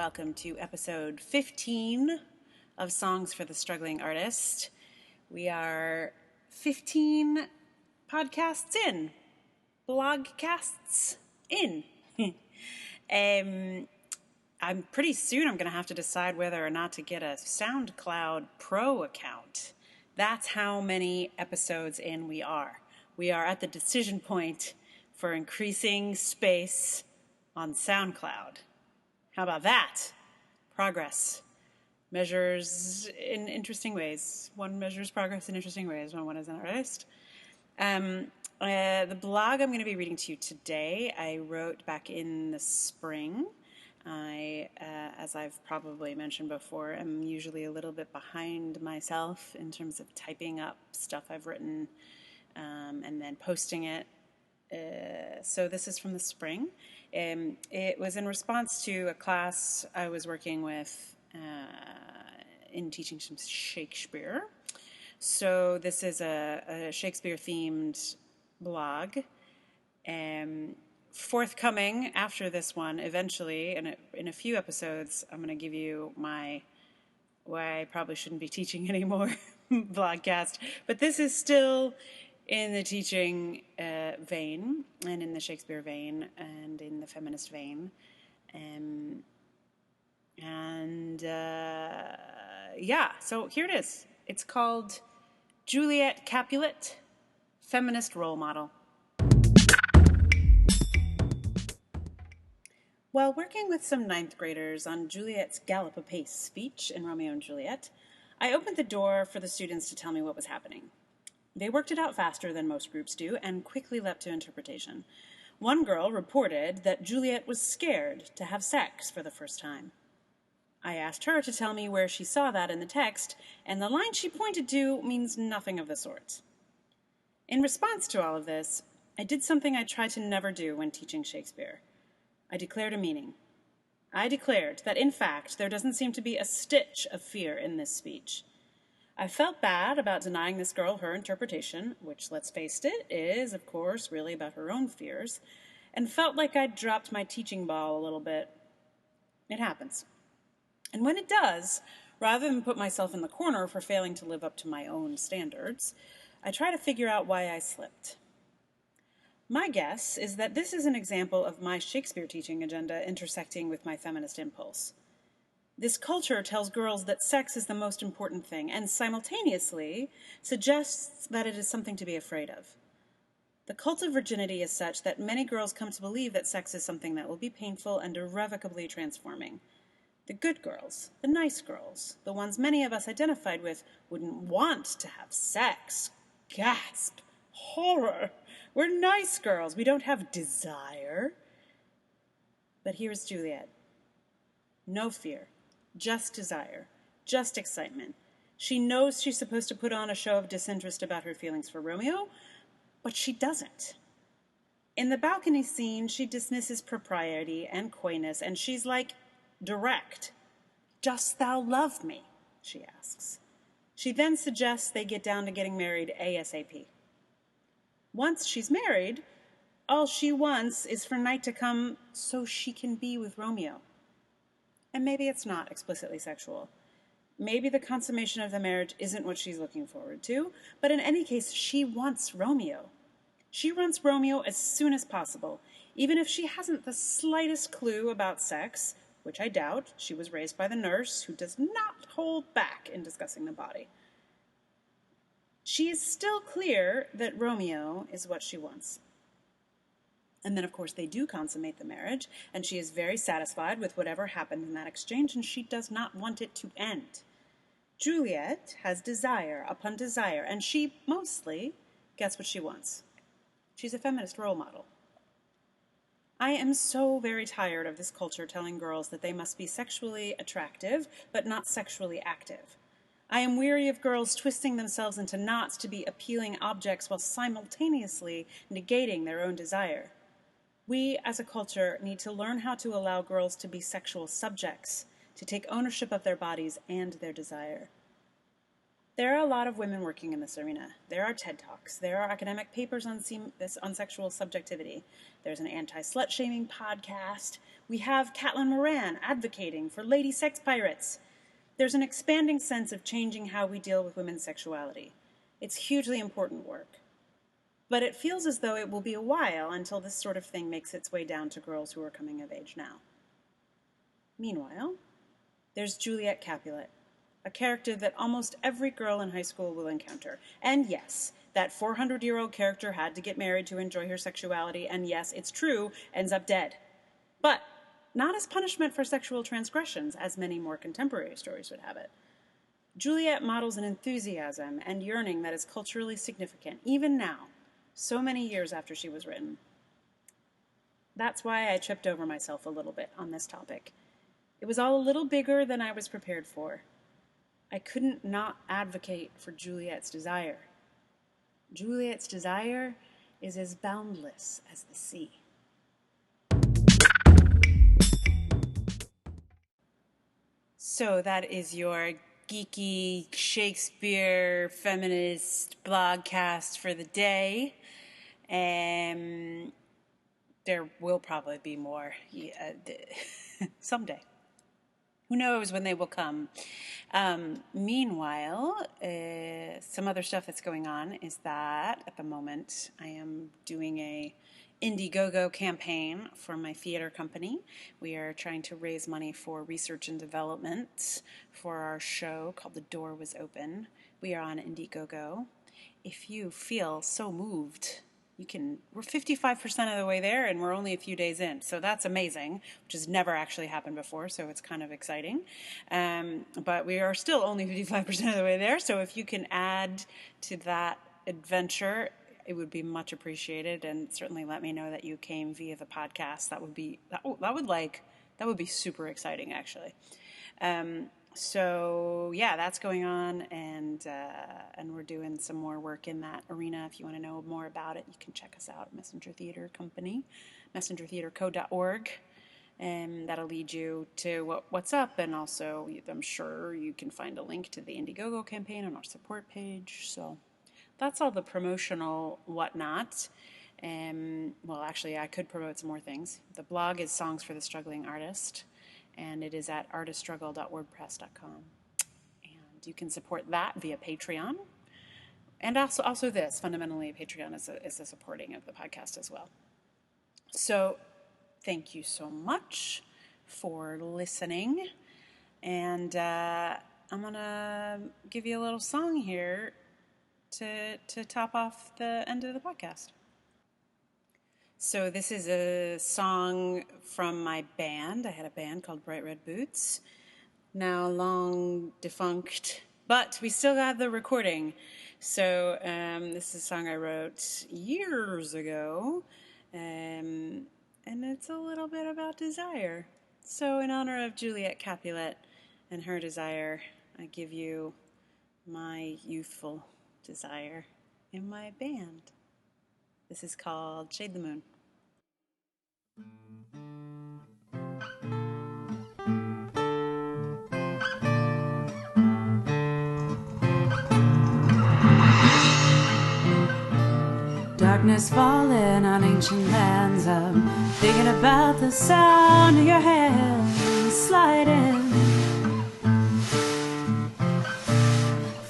welcome to episode 15 of Songs for the Struggling Artist. We are 15 podcasts in, blogcasts in. I'm pretty soon I'm going to have to decide whether or not to get a SoundCloud Pro account. That's how many episodes in we are. We are at the decision point for increasing space on SoundCloud. How about that? Progress measures in interesting ways. One measures progress in interesting ways when one is an artist. The blog I'm going to be reading to you today, I wrote back in the spring. As I've probably mentioned before, I'm usually a little bit behind myself in terms of typing up stuff I've written and then posting it. So this is from the spring. It was in response to a class I was working with in teaching some Shakespeare. So this is a Shakespeare-themed blog. Forthcoming after this one, eventually, in a few episodes, I'm going to give you my why I probably shouldn't be teaching anymore blogcast. But this is still in the teaching vein, and in the Shakespeare vein, and in the feminist vein. So here it is. It's called Juliet Capulet, Feminist Role Model. While working with some ninth graders on Juliet's Gallop Apace speech in Romeo and Juliet, I opened the door for the students to tell me what was happening. They worked it out faster than most groups do and quickly leapt to interpretation. One girl reported that Juliet was scared to have sex for the first time. I asked her to tell me where she saw that in the text, and the line she pointed to means nothing of the sort. In response to all of this, I did something I try to never do when teaching Shakespeare. I declared a meaning. I declared that, in fact, there doesn't seem to be a stitch of fear in this speech. I felt bad about denying this girl her interpretation, which, let's face it, is, of course, really about her own fears, and felt like I'd dropped my teaching ball a little bit. It happens. And when it does, rather than put myself in the corner for failing to live up to my own standards, I try to figure out why I slipped. My guess is that this is an example of my Shakespeare teaching agenda intersecting with my feminist impulse. This culture tells girls that sex is the most important thing and simultaneously suggests that it is something to be afraid of. The cult of virginity is such that many girls come to believe that sex is something that will be painful and irrevocably transforming. The good girls, the nice girls, the ones many of us identified with, wouldn't want to have sex. Gasp! Horror! We're nice girls. We don't have desire. But here's Juliet. No fear. Just desire. Just excitement. She knows she's supposed to put on a show of disinterest about her feelings for Romeo, but she doesn't. In the balcony scene, she dismisses propriety and coyness, and she's like, direct. Dost thou love me? She asks. She then suggests they get down to getting married ASAP. Once she's married, all she wants is for night to come so she can be with Romeo. And maybe it's not explicitly sexual. Maybe the consummation of the marriage isn't what she's looking forward to, but in any case, she wants Romeo. She wants Romeo as soon as possible, even if she hasn't the slightest clue about sex, which I doubt. She was raised by the nurse, who does not hold back in discussing the body. She is still clear that Romeo is what she wants. And then, of course, they do consummate the marriage, and she is very satisfied with whatever happened in that exchange, and she does not want it to end. Juliet has desire upon desire, and she mostly gets what she wants. She's a feminist role model. I am so very tired of this culture telling girls that they must be sexually attractive, but not sexually active. I am weary of girls twisting themselves into knots to be appealing objects while simultaneously negating their own desire. We, as a culture, need to learn how to allow girls to be sexual subjects, to take ownership of their bodies and their desire. There are a lot of women working in this arena. There are TED Talks. There are academic papers on sexual subjectivity. There's an anti-slut-shaming podcast. We have Caitlin Moran advocating for lady sex pirates. There's an expanding sense of changing how we deal with women's sexuality. It's hugely important work. But it feels as though it will be a while until this sort of thing makes its way down to girls who are coming of age now. Meanwhile, there's Juliet Capulet, a character that almost every girl in high school will encounter. And yes, that 400-year-old character had to get married to enjoy her sexuality, and yes, it's true, ends up dead. But not as punishment for sexual transgressions, as many more contemporary stories would have it. Juliet models an enthusiasm and yearning that is culturally significant, even now, so many years after she was written. That's why I tripped over myself a little bit on this topic. It was all a little bigger than I was prepared for. I couldn't not advocate for Juliet's desire. Juliet's desire is as boundless as the sea. So that is your geeky Shakespeare feminist blogcast for the day. There will probably be more someday. Who knows when they will come? Meanwhile, some other stuff that's going on is that at the moment I am doing a Indiegogo campaign for my theater company. We are trying to raise money for research and development for our show called The Door Was Open. We are on Indiegogo. If you feel so moved, we're 55% of the way there, and we're only a few days in. So that's amazing, which has never actually happened before, so it's kind of exciting. But we are still only 55% of the way there, so if you can add to that adventure, it would be much appreciated, and certainly let me know that you came via the podcast. That would be super exciting, actually. So yeah, that's going on, and we're doing some more work in that arena. If you want to know more about it, you can check us out at Messenger Theater Company, messengertheaterco.org, and that'll lead you to what's up. And also, I'm sure you can find a link to the Indiegogo campaign on our support page. So that's all the promotional whatnot. Well, actually, I could promote some more things. The blog is Songs for the Struggling Artist, and it is at artiststruggle.wordpress.com. And you can support that via Patreon. And also this, fundamentally, Patreon is a supporting of the podcast as well. So thank you so much for listening. And I'm going to give you a little song here to top off the end of the podcast. So this is a song from my band. I had a band called Bright Red Boots, now long defunct, but we still have the recording. So this is a song I wrote years ago, and it's a little bit about desire. So in honor of Juliet Capulet and her desire, I give you my youthful desire in my band. This is called Shade the Moon. Darkness falling on ancient lands. I'm thinking about the sound of your hands sliding.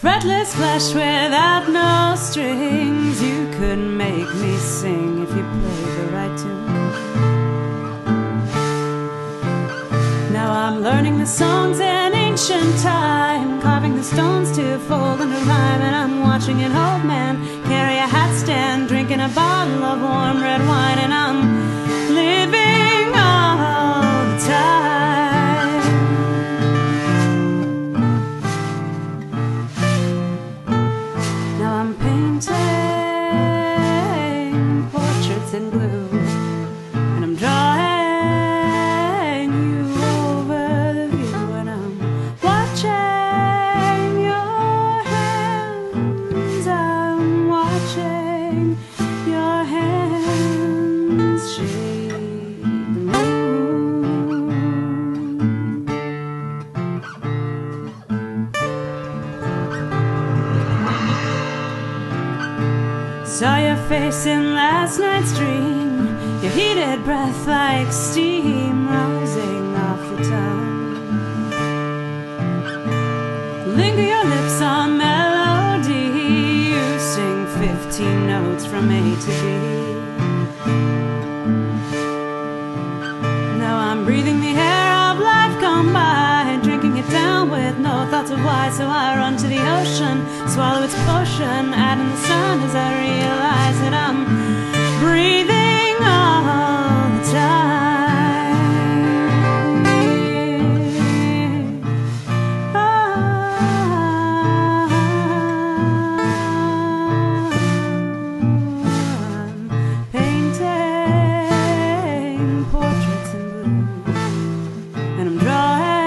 Fretless flesh without no strings. You could make me sing if you played the right tune. Now I'm learning the songs in ancient time, carving the stones to fold into rhyme. And I'm watching an old man carry a hat stand, drinking a bottle of warm red wine. And I'm living all the time. Now I'm painting portraits in blue, and I'm drawing you over the view, and I'm watching your hands. I'm watching your hands shade the moon. face in last night's dream, your heated breath like steam rising off the tongue. Linger your lips on melody, you sing 15 notes from A to B. Now I'm breathing the air of life gone by, drinking it down with no thoughts of why. So I run to the ocean, swallow its potion, out in the sun as I realize that I'm breathing all the time. I'm painting portraits in blue, and I'm drawing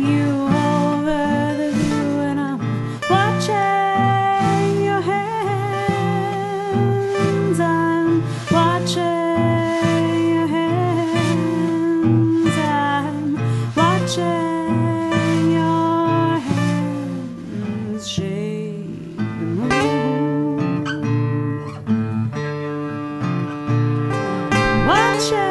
you over the view, and I'm watching your hands. I'm watching your hands. I'm watching your hands shake the moon. Watching